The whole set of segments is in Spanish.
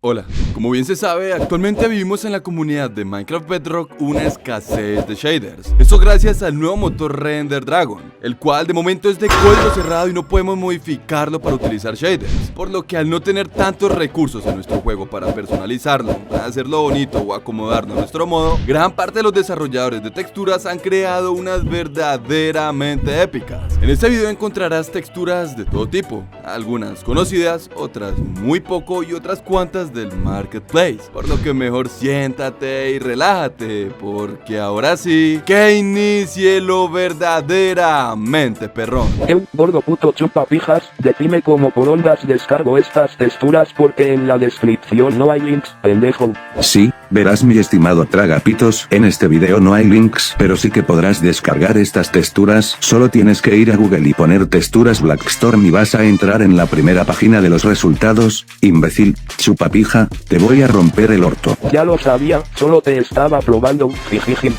Hola, como bien se sabe, actualmente vivimos en la comunidad de Minecraft Bedrock una escasez de shaders. Esto gracias al nuevo motor Render Dragon, el cual de momento es de código cerrado y no podemos modificarlo para utilizar shaders. Por lo que al no tener tantos recursos en nuestro juego para personalizarlo, hacerlo bonito o acomodarlo a nuestro modo, gran parte de los desarrolladores de texturas han creado unas verdaderamente épicas. En este video encontrarás texturas de todo tipo, algunas conocidas, otras muy poco y otras cuantas del marketplace, por lo que mejor siéntate y relájate, porque ahora sí, que inicie lo verdaderamente perrón. Gordo puto chupapijas, decime cómo por ondas descargo estas texturas porque en la descripción no hay links, pendejo. Sí, verás mi estimado tragapitos, en este video no hay links, pero sí que podrás descargar estas texturas, solo tienes que ir a Google y poner texturas Blackstorm y vas a entrar en la primera página de los resultados, imbécil, chupapija, te voy a romper el orto. Ya lo sabía, solo te estaba probando, jijiji.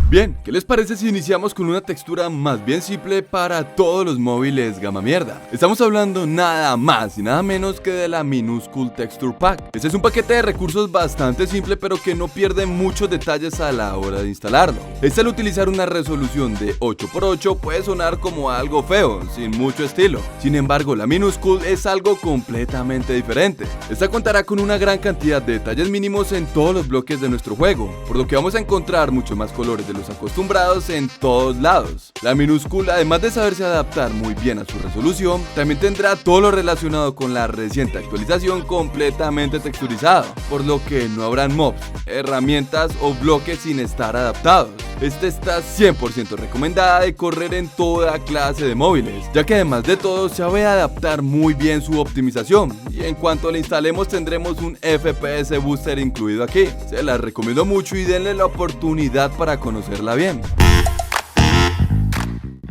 Bien, ¿qué les parece si iniciamos con una textura más bien simple para todos los móviles gama mierda? Estamos hablando nada más y nada menos que de la Minuscule Texture Pack. Este es un paquete de recursos bastante simple pero que no pierde muchos detalles a la hora de instalarlo. Al utilizar una resolución de 8x8 puede sonar como algo feo, sin mucho estilo. Sin embargo, la Minuscule es algo completamente diferente. Esta contará con una gran cantidad de detalles mínimos en todos los bloques de nuestro juego, por lo que vamos a encontrar mucho más colores de los acostumbrados en todos lados. La Minuscule, además de saberse adaptar muy bien a su resolución, también tendrá todo lo relacionado con la reciente actualización completamente texturizado, por lo que no habrán mobs, herramientas o bloques sin estar adaptados. Esta está 100% recomendada de correr en toda clase de móviles, ya que además de todo sabe adaptar muy bien su optimización, y en cuanto la instalemos tendremos un FPS booster incluido aquí. Se la recomiendo mucho y denle la oportunidad para conocerla bien.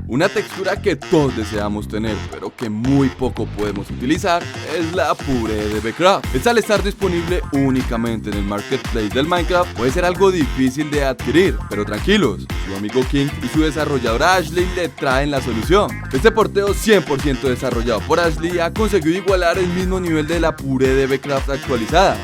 Una textura que todos deseamos tener, pero que muy poco podemos utilizar, es la puré de Becraft. Al estar disponible únicamente en el marketplace del Minecraft, puede ser algo difícil de adquirir, pero tranquilos, su amigo King y su desarrolladora Ashley le traen la solución. Este porteo 100% desarrollado por Ashley ha conseguido igualar el mismo nivel de la puré de Becraft actualizada.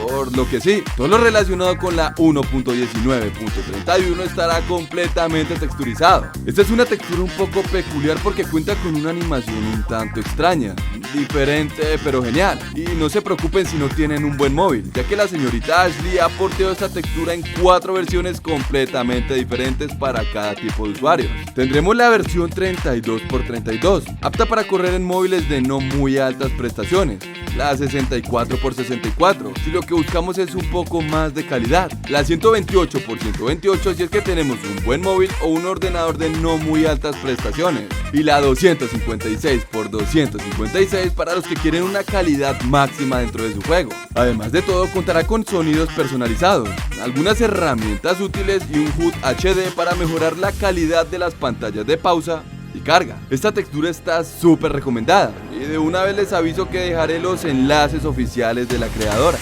Por lo que sí, todo lo relacionado con la 1.19.31 estará completamente texturizado. Esta es una textura un poco peculiar porque cuenta con una animación un tanto extraña, diferente pero genial. Y no se preocupen si no tienen un buen móvil, ya que la señorita Ashley ha porteado esta textura en 4 versiones completamente diferentes para cada tipo de usuarios. Tendremos la versión 32x32, apta para correr en móviles de no muy altas prestaciones. La 64x64, si lo que buscamos es un poco más de calidad. La 128x128 si es que tenemos un buen móvil o un ordenador de no muy altas prestaciones. Y la 256x256 para los que quieren una calidad máxima dentro de su juego. Además de todo, contará con sonidos personalizados, algunas herramientas útiles y un HUD HD para mejorar la calidad de las pantallas de pausa y carga. Esta textura está súper recomendada y de una vez les aviso que dejaré los enlaces oficiales de la creadora.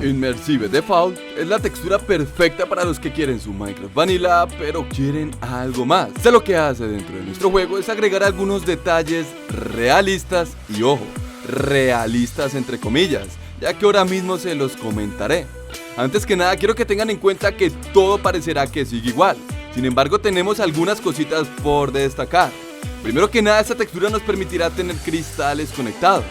Immersive Default es la textura perfecta para los que quieren su Minecraft Vanilla pero quieren algo más. Lo que hace dentro de nuestro juego es agregar algunos detalles realistas y ojo, realistas entre comillas, ya que ahora mismo se los comentaré. Antes que nada quiero que tengan en cuenta que todo parecerá que sigue igual. Sin embargo, tenemos algunas cositas por destacar. Primero que nada, esta textura nos permitirá tener cristales conectados,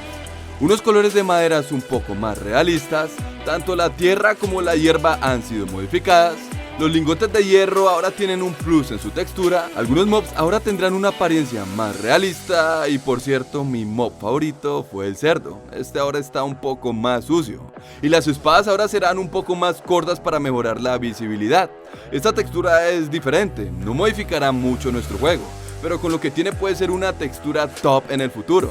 unos colores de maderas un poco más realistas, tanto la tierra como la hierba han sido modificadas, los lingotes de hierro ahora tienen un plus en su textura, algunos mobs ahora tendrán una apariencia más realista y por cierto mi mob favorito fue el cerdo, este ahora está un poco más sucio y las espadas ahora serán un poco más cortas para mejorar la visibilidad. Esta textura es diferente, no modificará mucho nuestro juego, pero con lo que tiene puede ser una textura top en el futuro.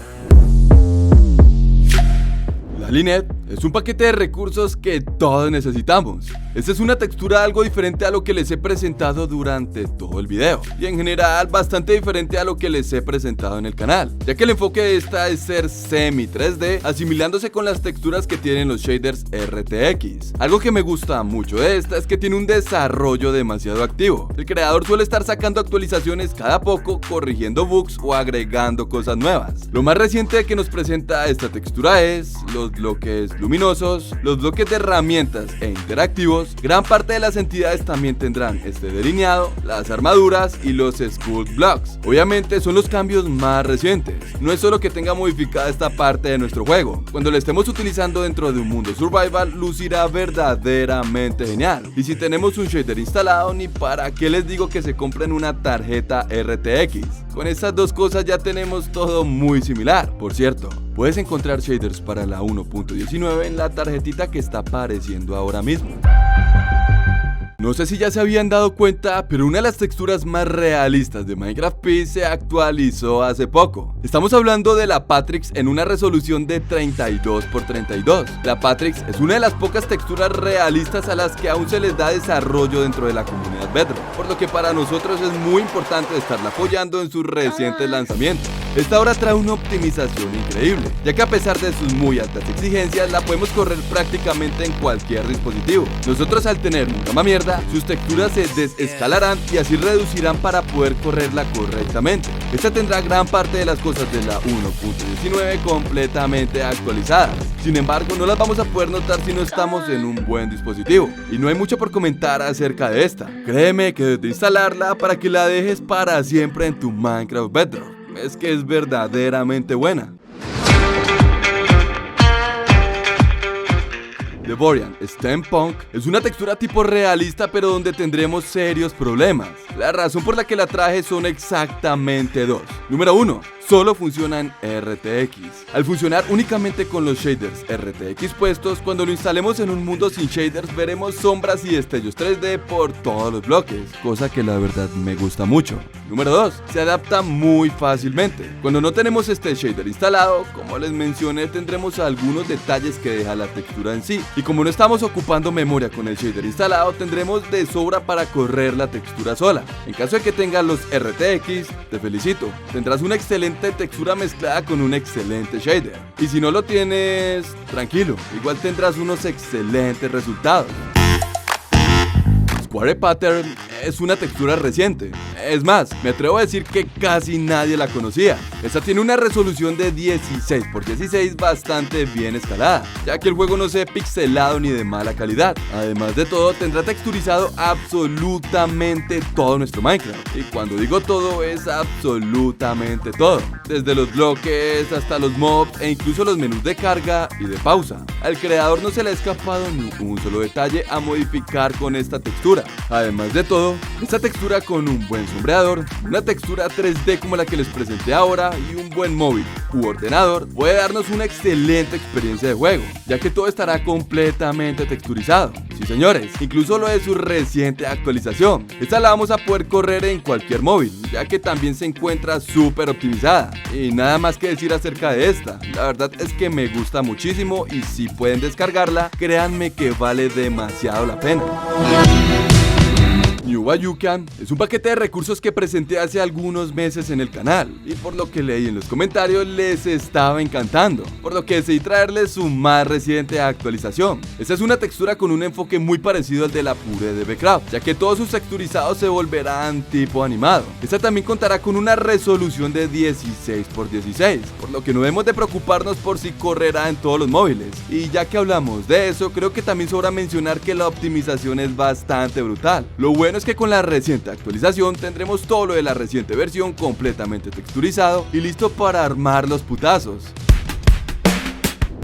La Linnet es un paquete de recursos que todos necesitamos. Esta es una textura algo diferente a lo que les he presentado durante todo el video, y en general bastante diferente a lo que les he presentado en el canal, ya que el enfoque de esta es ser semi 3D, asimilándose con las texturas que tienen los shaders RTX. Algo que me gusta mucho de esta es que tiene un desarrollo demasiado activo. El creador suele estar sacando actualizaciones cada poco, corrigiendo bugs o agregando cosas nuevas. Lo más reciente que nos presenta esta textura es los bloques luminosos, los bloques de herramientas e interactivos. Gran parte de las entidades también tendrán este delineado, las armaduras y los sculpt blocks. Obviamente son los cambios más recientes. No es solo que tenga modificada esta parte de nuestro juego. Cuando la estemos utilizando dentro de un mundo survival, lucirá verdaderamente genial. Y si tenemos un shader instalado, ni para qué les digo que se compren una tarjeta RTX. Con estas dos cosas ya tenemos todo muy similar. Por cierto, puedes encontrar shaders para la 1.19 en la tarjetita que está apareciendo ahora mismo. No sé si ya se habían dado cuenta, pero una de las texturas más realistas de Minecraft P se actualizó hace poco. Estamos hablando de la Patrix en una resolución de 32×32. La Patrix es una de las pocas texturas realistas a las que aún se les da desarrollo dentro de la comunidad Bedrock, por lo que para nosotros es muy importante estarla apoyando en sus recientes lanzamientos. Esta ahora trae una optimización increíble, ya que a pesar de sus muy altas exigencias, la podemos correr prácticamente en cualquier dispositivo. Nosotros, al tener un gama mierda, sus texturas se desescalarán y así reducirán para poder correrla correctamente. Esta tendrá gran parte de las cosas de la 1.19 completamente actualizadas. Sin embargo, no las vamos a poder notar si no estamos en un buen dispositivo, y no hay mucho por comentar acerca de esta. Créeme que desde instalarla para que la dejes para siempre en tu Minecraft Bedrock, es que es verdaderamente buena. Devorian Steampunk es una textura tipo realista, pero donde tendremos serios problemas. La razón por la que la traje son exactamente dos. Número 1. Solo funciona en RTX. Al funcionar únicamente con los shaders RTX puestos, cuando lo instalemos en un mundo sin shaders veremos sombras y destellos 3D por todos los bloques, cosa que la verdad me gusta mucho. Número 2. Se adapta muy fácilmente. Cuando no tenemos este shader instalado, como les mencioné, tendremos algunos detalles que deja la textura en sí. Y como no estamos ocupando memoria con el shader instalado, tendremos de sobra para correr la textura sola. En caso de que tengas los RTX, te felicito. Tendrás una excelente textura mezclada con un excelente shader. Y si no lo tienes, tranquilo, igual tendrás unos excelentes resultados. Square Pattern es una textura reciente. Es más, me atrevo a decir que casi nadie la conocía. Esta tiene una resolución de 16×16 bastante bien escalada, ya que el juego no se ve pixelado ni de mala calidad. Además de todo, tendrá texturizado absolutamente todo nuestro Minecraft. Y cuando digo todo, es absolutamente todo. Desde los bloques hasta los mobs e incluso los menús de carga y de pausa. Al creador no se le ha escapado ni un solo detalle a modificar con esta textura. Además de todo, esta textura con un buen sombreador, una textura 3D como la que les presenté ahora y un buen móvil u ordenador puede darnos una excelente experiencia de juego, ya que todo estará completamente texturizado. Sí señores, incluso lo de su reciente actualización. Esta la vamos a poder correr en cualquier móvil, ya que también se encuentra súper optimizada. Y nada más que decir acerca de esta, la verdad es que me gusta muchísimo y si pueden descargarla, créanme que vale demasiado la pena. New Bayucan es un paquete de recursos que presenté hace algunos meses en el canal y por lo que leí en los comentarios les estaba encantando, por lo que decidí traerles su más reciente actualización. Esta es una textura con un enfoque muy parecido al de la pure de Bcraft, ya que todos sus texturizados se volverán tipo animado. Esta también contará con una resolución de 16×16, por lo que no debemos de preocuparnos por si correrá en todos los móviles. Y ya que hablamos de eso, creo que también sobra mencionar que la optimización es bastante brutal. Lo bueno es que con la reciente actualización tendremos todo lo de la reciente versión completamente texturizado y listo para armar los putazos.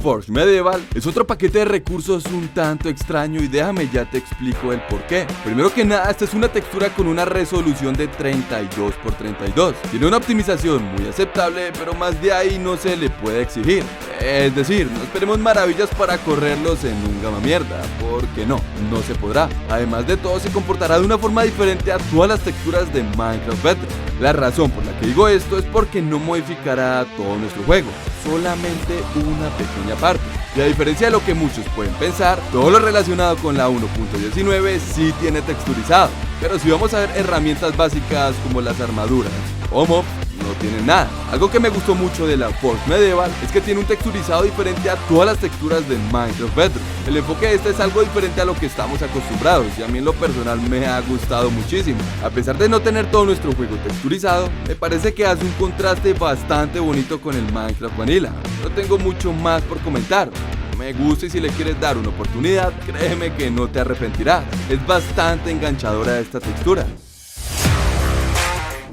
Forge Medieval es otro paquete de recursos un tanto extraño y déjame ya te explico el porqué. Primero que nada, esta es una textura con una resolución de 32×32. Tiene una optimización muy aceptable, pero más de ahí no se le puede exigir. Es decir, no esperemos maravillas para correrlos en un gama mierda, porque no se podrá. Además de todo, se comportará de una forma diferente a todas las texturas de Minecraft Bedrock. La razón por la que digo esto es porque no modificará todo nuestro juego, solamente una pequeña parte. Y a diferencia de lo que muchos pueden pensar, todo lo relacionado con la 1.19 sí tiene texturizado. Pero si vamos a ver herramientas básicas como las armaduras o mobs, no tienen nada. Algo que me gustó mucho de la Forge Medieval es que tiene un texturizado diferente a todas las texturas de Minecraft Bedrock. El enfoque de este es algo diferente a lo que estamos acostumbrados y a mí en lo personal me ha gustado muchísimo. A pesar de no tener todo nuestro juego texturizado, me parece que hace un contraste bastante bonito con el Minecraft Vanilla. No tengo mucho más por comentar. Me gusta y si le quieres dar una oportunidad, créeme que no te arrepentirás. Es bastante enganchadora esta textura.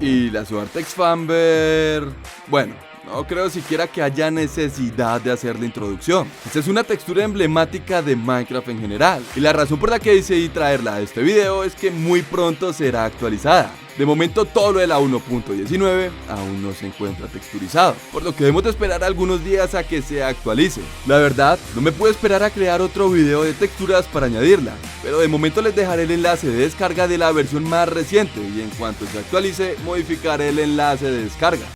Y la Sword Expander, bueno, no creo siquiera que haya necesidad de hacer la introducción. Esta es una textura emblemática de Minecraft en general, y la razón por la que decidí traerla a este video es que muy pronto será actualizada. De momento todo lo de la 1.19 aún no se encuentra texturizado, por lo que debemos de esperar algunos días a que se actualice. La verdad, no me puedo esperar a crear otro video de texturas para añadirla, pero de momento les dejaré el enlace de descarga de la versión más reciente y en cuanto se actualice modificaré el enlace de descarga.